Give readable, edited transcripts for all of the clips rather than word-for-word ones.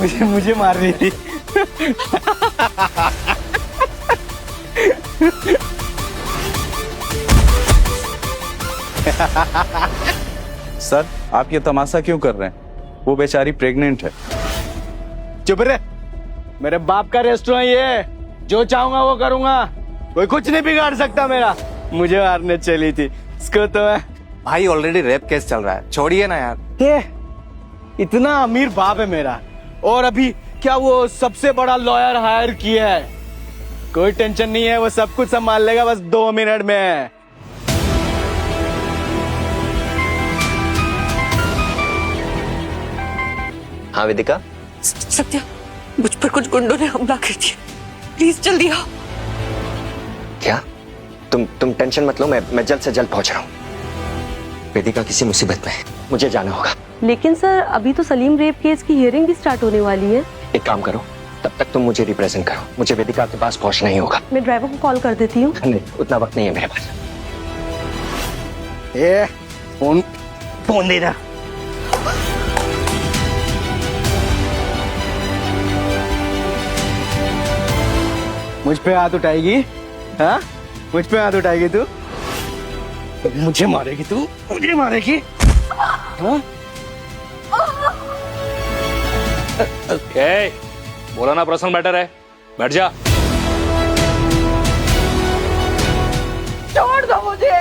मुझे मार रही थी। सर, आप ये तमाशा क्यों कर रहे हैं? वो बेचारी प्रेग्नेंट है। चुप रहे, मेरे बाप का रेस्टोरेंट ये है, जो चाहूंगा वो करूंगा, कोई कुछ नहीं बिगाड़ सकता मेरा। मुझे मारने चली थी इसको तो मैं। भाई ऑलरेडी रेप केस चल रहा है, छोड़िए ना यार। ये इतना अमीर बाप है मेरा, और अभी क्या वो सबसे बड़ा लॉयर हायर किया है। कोई टेंशन नहीं है, वो सब कुछ संभाल लेगा, बस 2 मिनट में। हाँ वेदिका, सत्या, मुझ पर कुछ गुंडों ने हमला कर दिया, प्लीज जल्दी आओ। क्या? तुम टेंशन मत लो, मैं जल्द से जल्द पहुंच रहा हूँ। वेदिका किसी मुसीबत में है, मुझे जाना होगा। लेकिन सर, अभी तो सलीम रेप केस की हियरिंग भी स्टार्ट होने वाली है। एक काम करो, तब तक तुम मुझे रिप्रेजेंट करो, मुझे वेदिका के पास पहुंचना ही होगा। मैं ड्राइवर को कॉल कर देती हूँ। नहीं, उतना वक्त नहीं है मेरे पास। फोन दे रहा। मुझ पे हाथ उठाएगी? हाँ, मुझ पे हाथ उठाएगी तू? मुझे मारेगी तू? मुझे मारेगी? हाँ? बोला ना पर्सनल मैटर है, बैठ जा। छोड़ दो मुझे।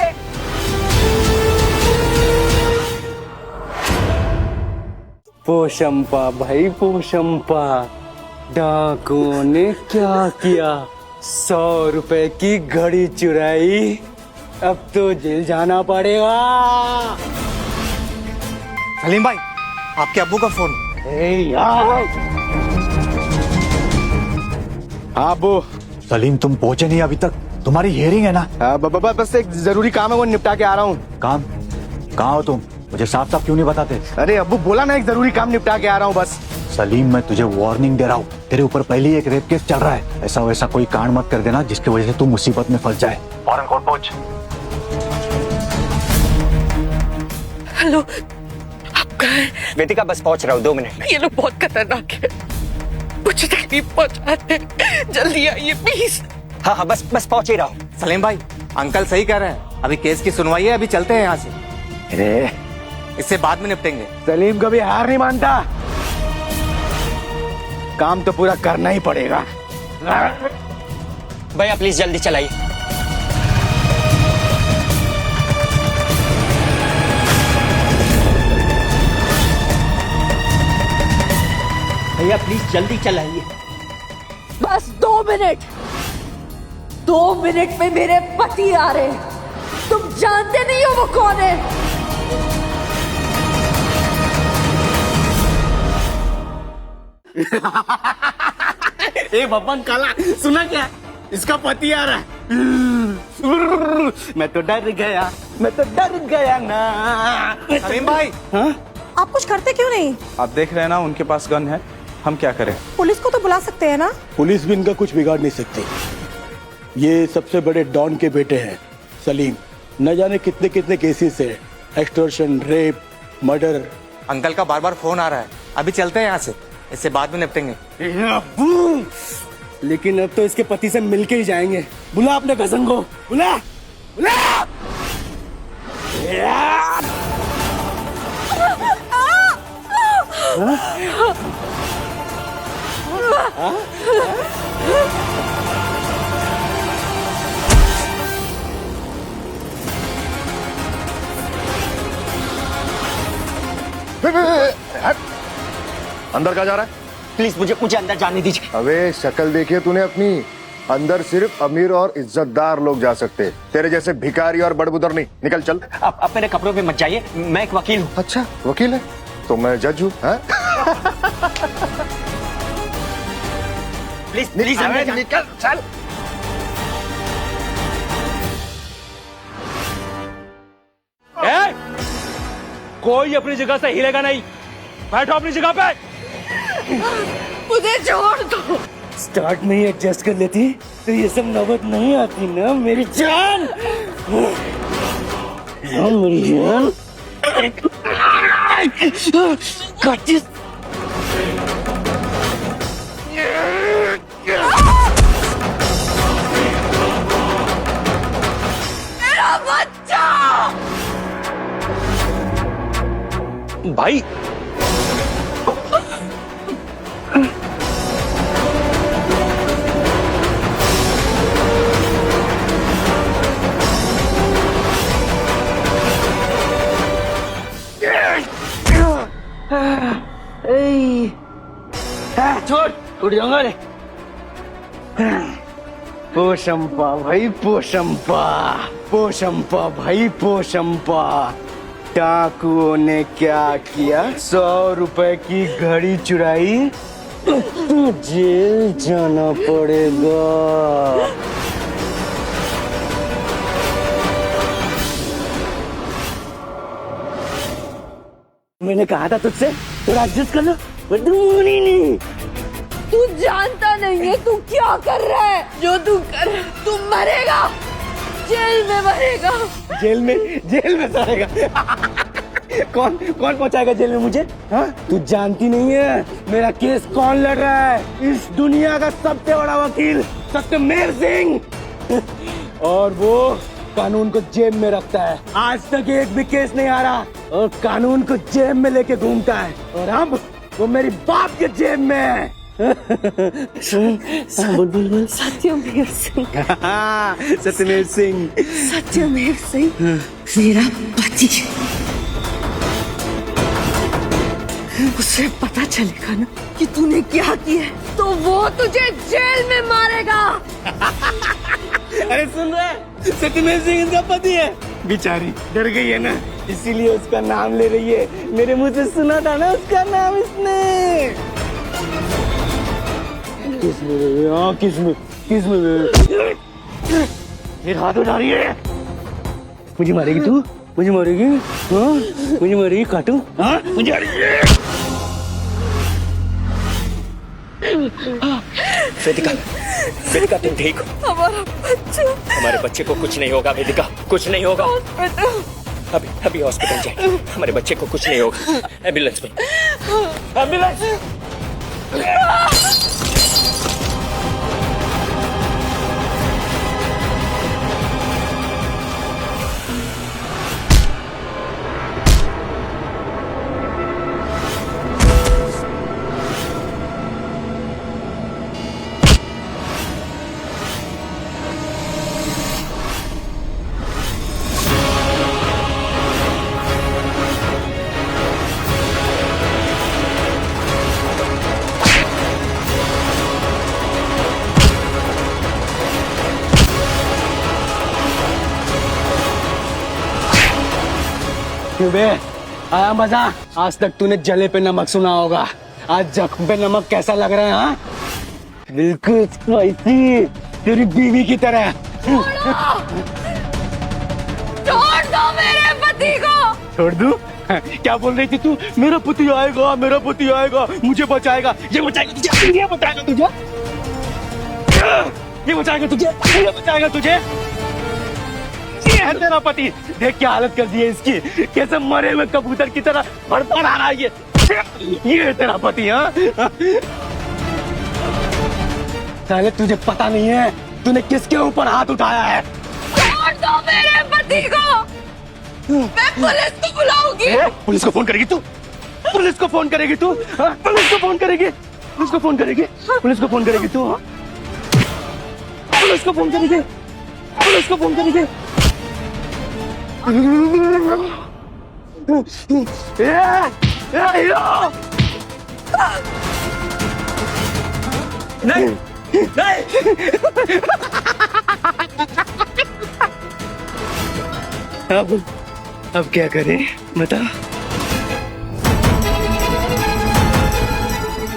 पोशंपा भाई, पोशंपा, डाकुओं ने क्या किया? 100 रुपए की घड़ी चुराई, अब तो जेल जाना पड़ेगा। सलीम भाई, आपके अब्बू का फोन। हाँ वो सलीम, तुम पहुंचे नहीं अभी तक? तुम्हारी हियरिंग है ना? बस एक जरूरी काम है, वो निपटा के आ रहा हूँ। काम? कहाँ हो तुम? मुझे साफ साफ क्यों नहीं बताते? अरे अब्बू बोला ना, एक जरूरी काम निपटा के आ रहा हूँ बस। सलीम, मैं तुझे वार्निंग दे रहा हूँ, तेरे ऊपर पहले ही एक रेप केस चल रहा है। ऐसा वैसा कोई कांड मत कर देना जिसकी वजह से तू मुसीबत में फंस जाए। फौरन कोर्ट पहुंच। हेलो, आप कहाँ हैं? वेदिका, बस पहुंच रहा हूँ, 2 मिनट में। ये लोग बहुत खतरनाक है, मुझे तकलीफ पहुंचाते हैं, जल्दी आइए प्लीज। हाँ हाँ, बस पहुंच ही रहा हूँ। सलीम भाई, अंकल सही कह रहे हैं, अभी केस की सुनवाई है, अभी चलते हैं यहाँ से। अरे इससे बाद में निपटेंगे। सलीम कभी हार नहीं मानता, काम तो पूरा करना ही पड़ेगा। भैया प्लीज जल्दी चलाइए। भैया प्लीज जल्दी चलाइए। बस 2 मिनट, 2 मिनट में मेरे पति आ रहे हैं, तुम जानते नहीं हो वो कौन है। ए बब्बन काला, सुना क्या? इसका पति आ रहा है। मैं तो डर गया, मैं तो डर गया ना। सलीम भाई, हाँ? आप कुछ करते क्यों नहीं? आप देख रहे हैं ना, उनके पास गन है, हम क्या करें? पुलिस को तो बुला सकते हैं ना? पुलिस भी इनका कुछ बिगाड़ नहीं सकती। ये सबसे बड़े डॉन के बेटे हैं सलीम, न जाने कितने कितने केसेस है, एक्सटॉर्शन, रेप, मर्डर। अंकल का बार बार फोन आ रहा है, अभी चलते हैं यहाँ से, इससे बाद में निपटेंगे। लेकिन अब तो इसके पति से मिलके ही जाएंगे। बुला अपने कजन को, बुला बुला। अंदर कहाँ जा रहा है? प्लीज मुझे अंदर जाने दीजिए। अबे शक्ल देखिए तूने अपनी, अंदर सिर्फ अमीर और इज्जतदार लोग जा सकते, तेरे जैसे भिखारी और बड़बुदर नहीं। निकल चल। आप मेरे कपड़ों पे मत जाइए, मैं एक वकील हूँ। अच्छा वकील है तो मैं जज हूँ। प्लीज अंदर निकल चल। कोई अपनी जगह से हिलेगा नहीं, बैठो अपनी जगह पे। मुझे छोड़ दो। स्टार्ट में ही एडजस्ट कर लेती तो ये सब नौबत नहीं आती ना मेरी जान। मेरी जान। भाई छोड़ उठ जाऊंगा रे। पोशंपा भाई पोशंपा, पोशंपा भाई पोशंपा। डाकुओं ने क्या किया? 100 रुपए की घड़ी चुराई तो जेल जाना पड़ेगा। मैंने कहा था तुझसे थोड़ा एडजस्ट कर लो, पर तू मानी नहीं। तू जानता नहीं है तू क्या कर रहा है। जो तू कर रहा है, तू मरेगा, जेल में मरेगा। जेल में सड़ेगा। कौन पहुंचाएगा जेल में मुझे? हाँ, तू जानती नहीं है मेरा केस कौन लड़ रहा है? इस दुनिया का सबसे बड़ा वकील सत्यमेव सिंह। और वो कानून को जेब में रखता है। आज तक एक भी केस नहीं आ रहा और कानून को जेब में लेके घूमता है। और अब वो मेरी बाप के जेब में है। बोल सत्यमेव सिंह। सत्यमेव सिंह, सत्यमेव सिंह मेरा पति। उसे पता चलेगा ना कि तूने क्या किया है तो वो तुझे जेल में मारेगा। अरे सुन रहा है, सत्यमेव सिंह इसका पति है। बेचारी डर गई है ना, इसीलिए उसका नाम ले रही है। मेरे मुंह से सुना था ना उसका नाम इसने। किसमें मेरे हाथ उठा रही है। मुझे मारेगी तू? मुझे मारेगी? हाँ, मुझे मारेगी? काटू? हाँ, मुझे वेदिका तुम ठीक हो? हमारा बच्चा, हमारे बच्चे को कुछ नहीं होगा वेदिका, कुछ नहीं होगा। अभी हॉस्पिटल जाए, हमारे बच्चे को कुछ नहीं होगा। एम्बुलेंस में, एम्बुलेंस। बे आया मजा? आज तक तूने जले पे नमक सुना होगा, आज जख्म पे नमक कैसा लग रहा है? हाँ, बिल्कुल स्पाइसी, तेरी बीवी की तरह। छोड़ दो मेरे पति को। छोड़ दूं? क्या बोल रही थी तू? मेरा पति आएगा, मेरा पति आएगा, मुझे बचाएगा। ये बचाएगा तुझे, ये बचाएगा तुझे, ये बचाएगा तुझे, ये बचाएगा तुझे। ये है तेरा पति। देख क्या हालत कर दी है इसकी, कैसे मरे हुए कबूतर की तरह फड़फड़ा रहा है ये है तेरा पति। हाँ, साले तुझे पता नहीं है तूने किसके ऊपर हाथ उठाया है। छोड़ दो मेरे पति को, मैं पुलिस को बुलाऊंगी। पुलिस को फोन करेगी तू? पुलिस को फोन करेगी तू? हाँ? पुलिस को फोन करेगी? पुलिस को फोन करेगी? पुलिस को फोन करेगी तू? हाँ? पुलिस को फोन करेगी? पुलिस को फोन करेगी? नहीं नहीं। अब क्या करें बता?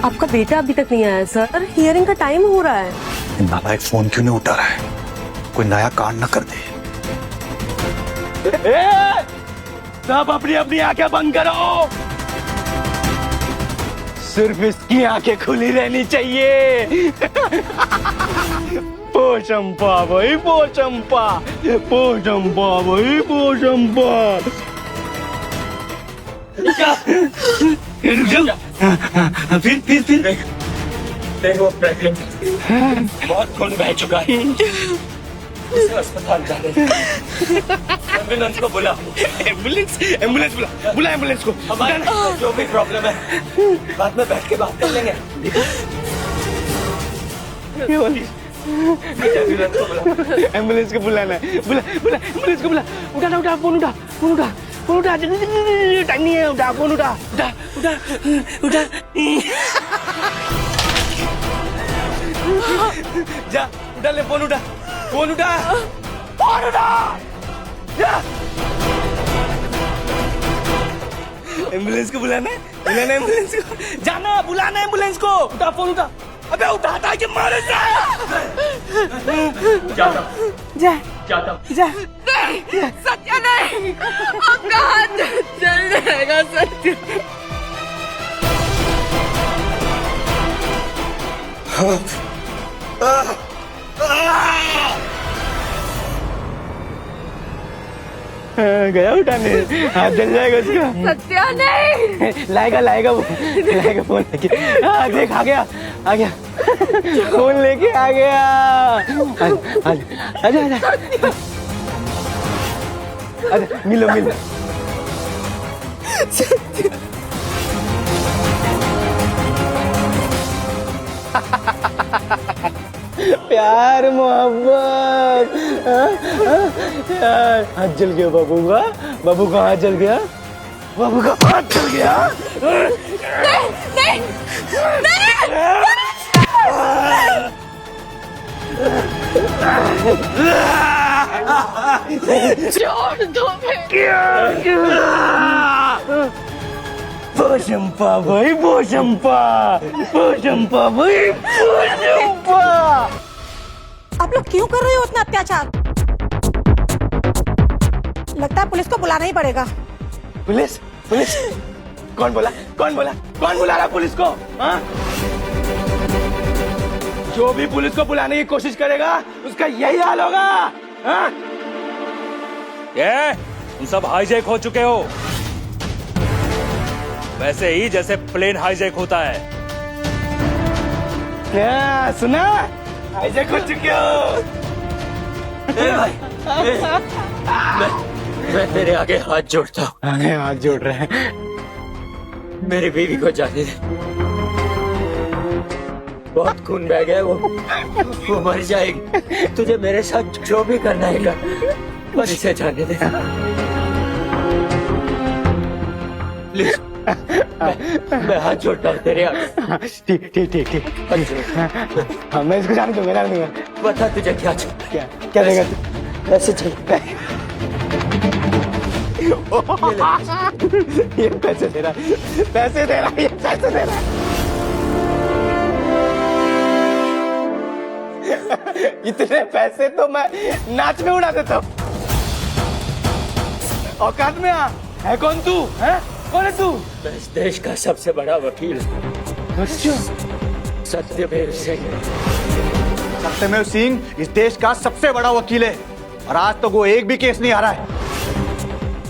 आपका बेटा अभी तक नहीं आया सर, हियरिंग का टाइम हो रहा है। नालायक फोन क्यों नहीं उठा रहा है? कोई नया कांड न कर दे। सब अपनी अपनी आंखें बंद करो, सिर्फ इसकी आंखें खुली रहनी चाहिए। पोशंपा भाई पोशंपा, पोशंपा भाई पोशंपा। फिर देखो प्रेग्नेंट, बहुत खून बह चुका है, अस्पताल जा रहे हैं। एम्बुलेंस को बुला। एम्बुलेंस एम्बुलेंस बुला बुला एम्बुलेंस को। हमारा जो भी प्रॉब्लम है बाद में बैठ के बात कर लेंगे। एम्बुलेंस को बुलाना है। बुला बुला एम्बुलेंस को बुला। उठा उठा फोन उठा फोन उठा फोन उठा। जल्दी टाइम नहीं है। उठा फोन उठा उठा उठा उठा। जा उठा ले फोन उठा फोन उठा फोन उठा। जा एम्बुलेंस को बुलाना है एम्बुलेंस को। जाना बुलाना एम्बुलेंस को। उठा फोन उठा। अबे उठाता है कि मारे जा जाता जा जाता जा। नहीं सत्या नहीं, आपका हाथ जल जाएगा सत्या। गया उठाने। हाथ जल जाएगा उसका। सत्या नहीं। लाएगा लाएगा वो लाएगा फोन लेके। देख आ गया फोन लेके आ गया। आजा आजा आजा मिलो मिलो। प्यार मोहब्बत। यार हाथ जल गया बाबू का। बाबू का हाथ जल गया। बाबू का हाथ जल गया। नहीं छोड़ दो बोशंपा भाई बोशंपा बोशंपा भाई बोशंपा। आप लोग क्यों कर रहे हो इतना अत्याचार? लगता है पुलिस को बुलाना ही पड़ेगा। पुलिस पुलिस कौन बोला कौन बोला कौन बुला रहा पुलिस को? हाँ? जो भी पुलिस को बुलाने की कोशिश करेगा उसका यही हाल होगा। हाँ? ये तुम सब हाईजैक हो चुके हो, वैसे ही जैसे प्लेन हाईजैक होता है। क्या सुना? हाईजैक हो चुके हो। मैं तेरे आगे हाथ जोड़ता हूँ। आगे हाथ जोड़ रहे हैं। मेरी बीवी को जाने दे। बहुत खून बह गया, वो मर जाएगी। तुझे मेरे साथ जो भी करना है कर, पर इसे जाने दे प्लीज। मैं हाथ जोड़ता हूँ तेरे आगे। ठीक ठीक ठीक ठीक। हाँ मैं इसको जाने दूंगा जाने दूंगा। बता तुझे क्या चाहिए? क्या क्या देगा तू? पैसे चाहिए। ये पैसे दे रहा पैसे दे रहा ये पैसे दे रहा। इतने पैसे तो मैं नाच में उड़ा देता हूँ। औकात में आ। है कौन तू? है कौन है तू? मैं इस देश का सबसे बड़ा वकील अच्छा सत्यमेव सिंह। सत्यमेव सिंह इस देश का सबसे बड़ा वकील है और आज तक वो एक भी केस नहीं हारा है।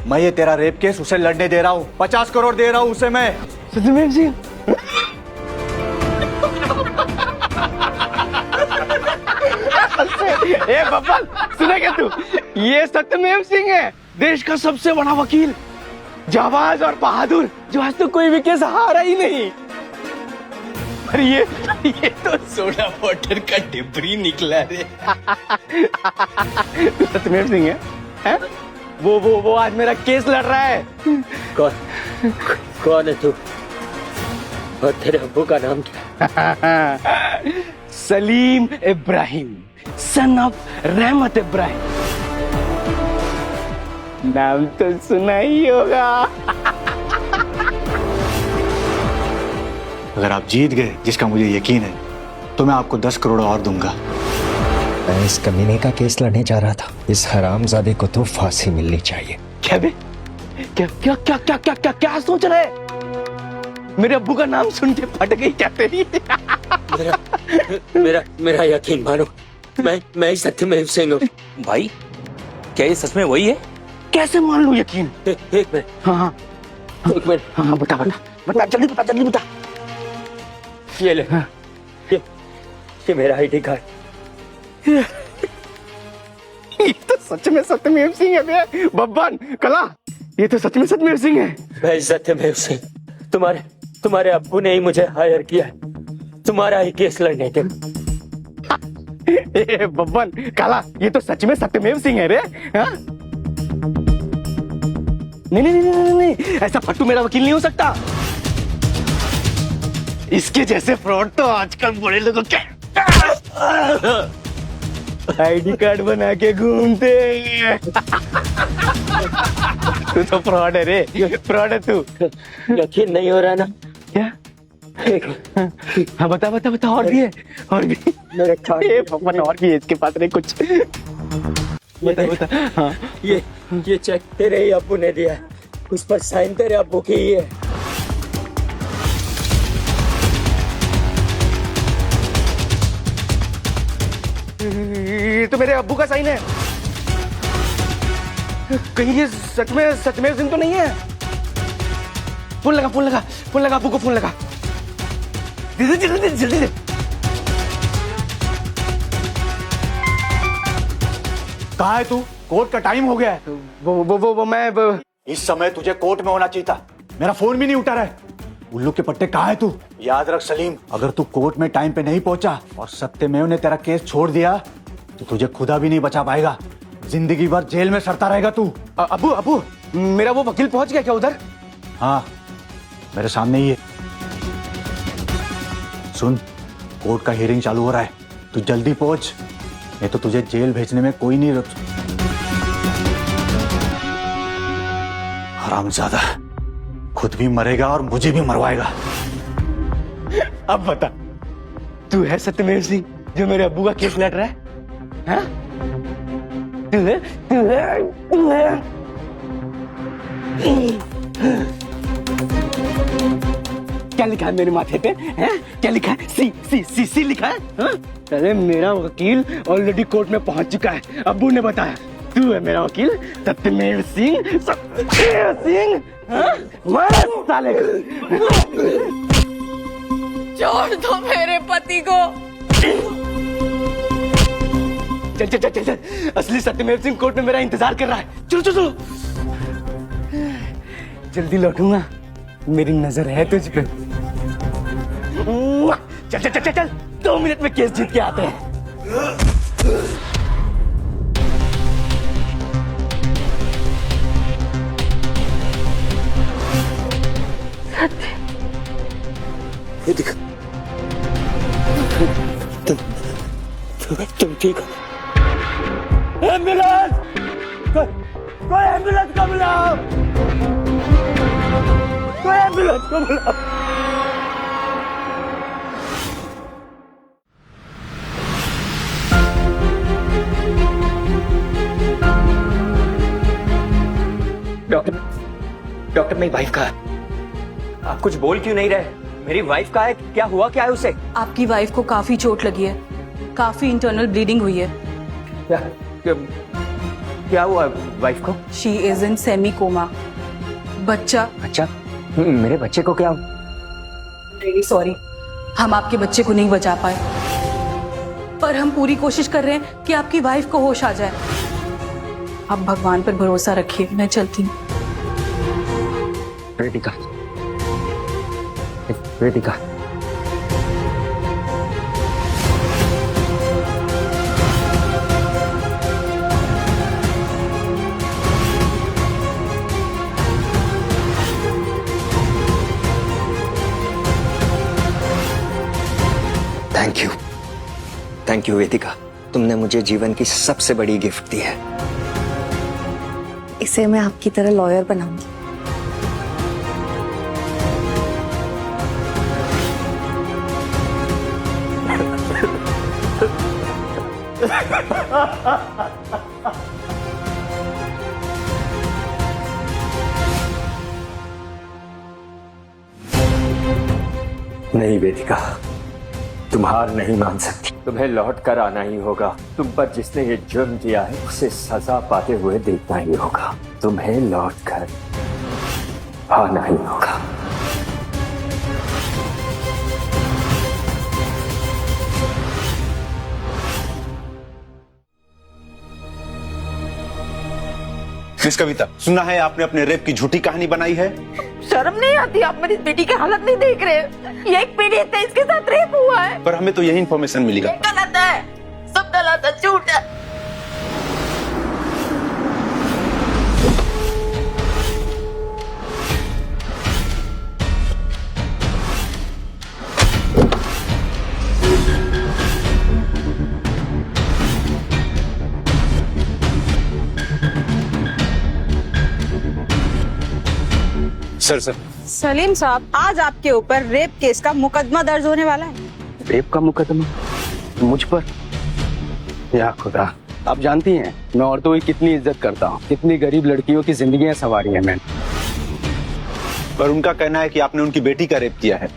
मैं ये तेरा रेप केस उसे लड़ने दे रहा हूँ। 50 करोड़ दे रहा हूँ उसे मैं। सत्यमेव सिंह ए बब्बल सुना क्या तू? ये सत्यमेव सिंह है, देश का सबसे बड़ा वकील, जाबाज और बहादुर, जो आज तक कोई भी केस हारा ही नहीं। पर ये तो सोडा वाटर का डिबरी निकला रे। तू सत्यमेव सिंह है? वो आज मेरा केस लड़ रहा है। कौन है तू और तेरे अब्बू का नाम क्या? सलीम इब्राहिम, सन ऑफ रहमत इब्राहिम। नाम तो सुना ही होगा। अगर आप जीत गए, जिसका मुझे यकीन है, तो मैं आपको 10 करोड़ और दूंगा। मैं इस कमीने का केस लड़ने जा रहा था। इस हरामजादे को तो फांसी मिलनी चाहिए। क्या बे? क्या क्या क्या क्या क्या क्या क्या सोच रहे? मेरे अब्बू का नाम सुन के फट गई क्या तेरी? मेरा यकीन मानो, मैं सत्यमेव सिंह हूँ। भाई क्या ये सच में वही है? कैसे मान लूं यकीन? एक मिनट। हाँ एक मिनट। हाँ बता जल्दी बता जल्दी बता। ये ले। हाँ। ये मेरा आईडी कार्ड। ये तो सच में सत्यमेव सिंह है बे। बब्बन कला, ये तो सच में सत्यमेव सिंह है। भाई सत्यमेव सिंह, तुम्हारे अब्बू ने ही मुझे हायर किया है तुम्हारा ही केस लड़ने के। ए बब्बन काला, ये तो सच में सत्यमेव सिंह है रे। हाँ? नहीं, ऐसा फट्टू मेरा वकील नहीं हो सकता। इसके जैसे फ्रॉड तो आजकल बड़े लोगों के आईडी कार्ड बना के घूमते हैं। तू तो फ्रॉड है रे, फ्रॉड है तू। यकीन नहीं हो रहा ना? क्या? हाँ बता और भी है, और भी मेरे और भी है इसके पास रे कुछ। बता। हाँ ये चेक तेरे ही अब्बू ने दिया है, उस पर साइन तेरे अब्बू की ही है। ये तो मेरे अब्बू का साइन है। कहीं ये सच में सत्यमेव सिंह तो नहीं है? फोन लगा अब्बू को, फोन लगा। जल्दी दे। कहाँ है तू? कोर्ट का टाइम हो गया है। वो मैं इस समय तुझे कोर्ट में होना चाहिए था। मेरा फोन भी नहीं उठा रहा है। उल्लू के पट्टे कहाँ है तू? याद रख सलीम, अगर तू कोर्ट में टाइम पे नहीं पहुंचा और सत्यमेव ने तेरा केस छोड़ दिया तो तुझे खुदा भी नहीं बचा पाएगा। जिंदगी भर जेल में सड़ता रहेगा तू। अब्बू मेरा वो वकील पहुंच गया क्या उधर? हाँ, मेरे सामने ही है। सुन, कोर्ट का हियरिंग चालू हो रहा है, तू जल्दी पहुंच, नहीं तो तुझे जेल भेजने में कोई नहीं रुक। हरामजादा, खुद भी मरेगा और मुझे भी मरवाएगा। अब बता, तू है सत्यमेव सिंह जो मेरे अब्बू का केस लड़ रहा है? हाँ? तू है? क्या लिखा है मेरे माथे पे? हैं? क्या लिखा है? सी लिखा है? हाँ? अरे मेरा वकील ऑलरेडी कोर्ट में पहुंच चुका है, अब्बू ने बताया। तू है मेरा वकील सत्यमेव सिंह। हाँ? मार साले को। छोड़ दो मेरे पति को। चल, असली सत्यमेव सिंह कोर्ट में मेरा इंतजार कर रहा है। चलो, जल्दी लौटूंगा, मेरी नजर है तुझ पे। चल, 2 मिनट में केस जीत के आते हैं। ये दिख, तुम ठीक हो? एम्बुलेंस! कोई एम्बुलेंस को बुलाओ! कोई एम्बुलेंस को बुलाओ! डॉक्टर मेरी वाइफ का है। आप कुछ बोल क्यों नहीं रहे? मेरी वाइफ का है, क्या हुआ क्या है उसे? आपकी वाइफ को काफी चोट लगी है, काफी इंटरनल ब्लीडिंग हुई है। क्या हुआ वाइफ को? She is in semi coma. बच्चा मेरे बच्चे को क्या? रियली सॉरी, हम आपके बच्चे को नहीं बचा पाए, पर हम पूरी कोशिश कर रहे हैं कि आपकी वाइफ को होश आ जाए। आप भगवान पर भरोसा रखिए, मैं चलती हूँ। वेदिका, थैंक यू वेदिका, तुमने मुझे जीवन की सबसे बड़ी गिफ्ट दी है। इसे मैं आपकी तरह लॉयर बनाऊंगी। नहीं वेदिका, तुम हार नहीं मान सकती। तुम्हें लौट कर आना ही होगा। तुम पर जिसने ये जुर्म किया है उसे सजा पाते हुए देखना ही होगा। तुम्हें लौट कर आना ही होगा। मिस कविता, सुना है आपने अपने रेप की झूठी कहानी बनाई है? शर्म नहीं आती? आप मेरी बेटी की हालत नहीं देख रहे? ये एक पीड़ित है, इसके साथ रेप हुआ है। पर हमें तो यही इन्फॉर्मेशन मिली। गलत है, सब गलत है, झूठ है। सर सलीम साहब, आज आपके ऊपर रेप केस का मुकदमा दर्ज होने वाला है। रेप का मुकदमा मुझ पर? या खुदा, आप जानती हैं मैं औरतों की कितनी इज्जत करता हूँ, कितनी गरीब लड़कियों की जिंदगियां संवारी हैं मैंने। पर उनका कहना है कि आपने उनकी बेटी का रेप किया है।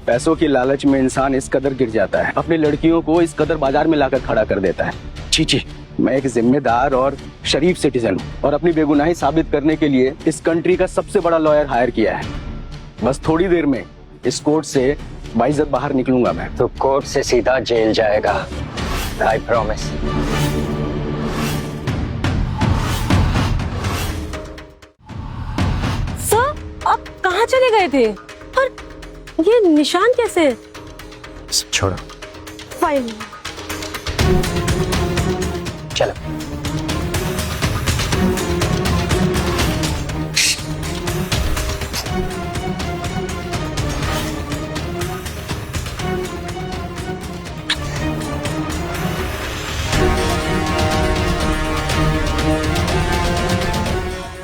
पैसों की लालच में इंसान इस कदर गिर जाता है, अपनी लड़कियों को इस कदर बाजार में लाकर खड़ा कर देता है। छी, मैं एक जिम्मेदार और शरीफ सिटीजन हूँ और अपनी बेगुनाही साबित करने के लिए इस कंट्री का सबसे बड़ा लॉयर हायर किया है। बस थोड़ी देर में इस कोर्ट से बाइज्जत बाहर निकलूंगा मैं। तो कोर्ट से सीधा जेल जाएगा, आई प्रॉमिस। सर, आप कहाँ चले गए थे? और ये निशान कैसे? छोड़ो। फाइल। चलो।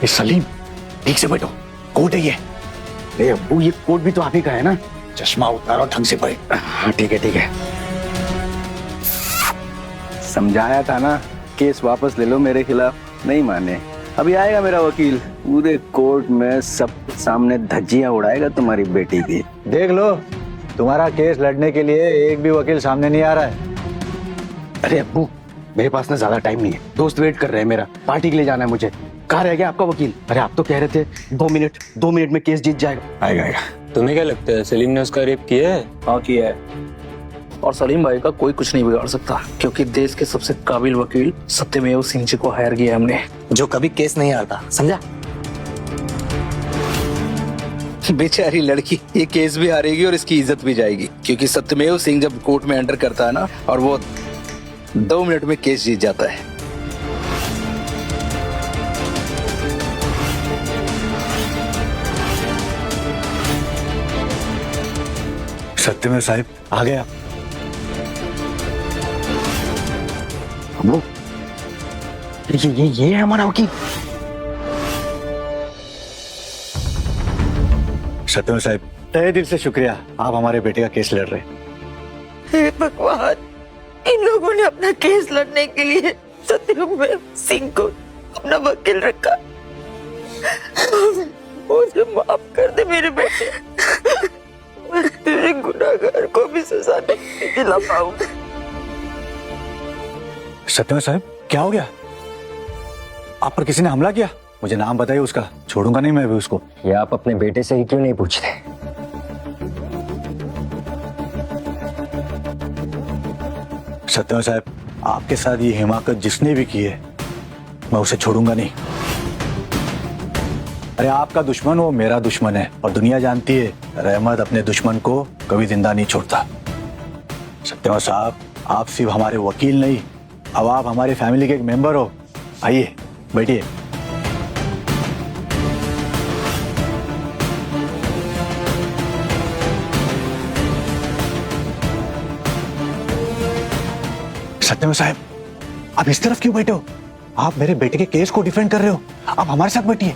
सलीम, ठीक से बैठो, कोट है ये। अरे अब्बू, ये कोट भी तो आप ही का है ना? चश्मा उतारो, ढंग से बैठ। हाँ ठीक है। समझाया था ना, केस वापस ले लो मेरे खिलाफ, नहीं माने। अभी आएगा मेरा वकील, पूरे कोर्ट में सब सामने धज्जियां उड़ाएगा तुम्हारी बेटी की। देख लो, तुम्हारा केस लड़ने के लिए एक भी वकील सामने नहीं आ रहा है। अरे अब्बू, मेरे पास ना ज्यादा टाइम नहीं है, दोस्त वेट कर रहे हैं मेरा, पार्टी के लिए जाना है मुझे। कहाँ रह गया आपका वकील? अरे आप तो कह रहे थे 2 मिनट में केस जीत जाएगा। आएगा। तुम्हें क्या लगता है सलीम ने उसका रेप किया है? हाँ किया है, और सलीम भाई का कोई कुछ नहीं बिगाड़ सकता, क्योंकि देश के सबसे काबिल वकील सत्यमेव सिंह जी को हायर किया हमने, जो कभी केस नहीं हारता, समझा? बेचारी लड़की ये केस भी हारेगी और इसकी इज्जत भी जाएगी, क्योंकि सत्यमेव सिंह जब कोर्ट में एंटर करता है ना, और वो 2 मिनट में केस जीत जाता है। सत्यमेव साहब आ गया। वो ये है हमारा वकील। सत्यमेव साहब, तहे दिल से शुक्रिया, आप हमारे बेटे का केस लड़ रहे। हे भगवान, इन लोगों ने अपना केस लड़ने के लिए सत्यमेव सिंह को अपना वकील रखा। मुझे माफ कर दे मेरे बेटे, मैं तेरे गुनाहगार को भी सजा नहीं दिला पाऊंगा। सत्यमेव साहब, क्या हो गया? आप पर किसी ने हमला किया? मुझे नाम बताइए उसका, छोड़ूंगा नहीं मैं भी उसको। ये आप अपने बेटे से ही क्यों नहीं पूछते? सत्यमेव साहब, आपके साथ ये हिमाकत जिसने भी की है, मैं उसे छोड़ूंगा नहीं। अरे आपका दुश्मन वो मेरा दुश्मन है, और दुनिया जानती है रहमत अपने दुश्मन को कभी जिंदा नहीं छोड़ता। सत्यमेव साहब, आप सिर्फ हमारे वकील नहीं, अब आप हमारी फैमिली के एक मेंबर हो। आइए बैठिए। सत्यमेव साहब, आप इस तरफ क्यों बैठे हो? आप मेरे बेटे के केस को डिफेंड कर रहे हो, आप हमारे साथ बैठिए,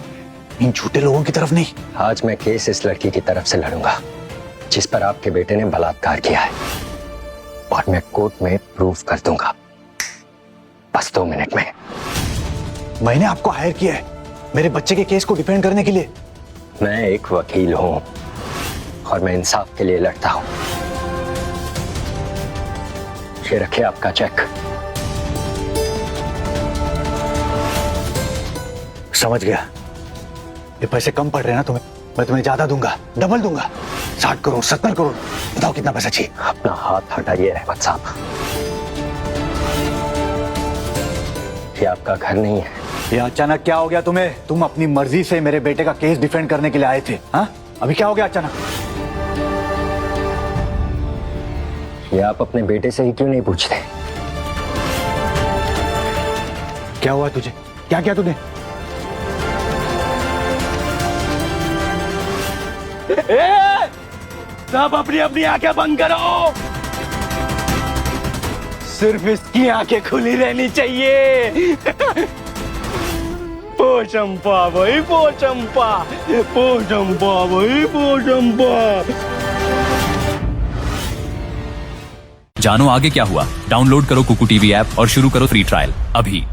इन झूठे लोगों की तरफ नहीं। आज मैं केस इस लड़की की तरफ से लड़ूंगा जिस पर आपके बेटे ने बलात्कार किया है, और मैं कोर्ट में प्रूफ कर दूंगा, बस 2 मिनट में। मैंने आपको हायर किया है मेरे बच्चे के केस को डिफेंड करने के लिए। मैं एक वकील हूं और मैं इंसाफ के लिए लड़ता हूं। ये रखिए आपका चेक। समझ गया, ये पैसे कम पड़ रहे हैं ना तुम्हें, मैं तुम्हें ज्यादा दूंगा, डबल दूंगा। 60 करोड़ 70 करोड़, बताओ कितना पैसा चाहिए? अपना हाथ हटाइए रहमत साहब, ये आपका घर नहीं है, ये अचानक क्या हो गया तुम्हें? तुम अपनी मर्जी से मेरे बेटे का केस डिफेंड करने के लिए आए थे, हाँ? अभी क्या हो गया अचानक? ये आप अपने बेटे से ही क्यों नहीं पूछते? क्या हुआ तुझे? क्या किया तूने? सब अपनी अपनी आंखें बंद करो। सिर्फ इसकी आंखें खुली रहनी चाहिए। पोचंपा भाई पोचंपा, पोचंपा भाई पोचंपा। जानो आगे क्या हुआ? डाउनलोड करो कुकू टीवी ऐप और शुरू करो फ्री ट्रायल अभी।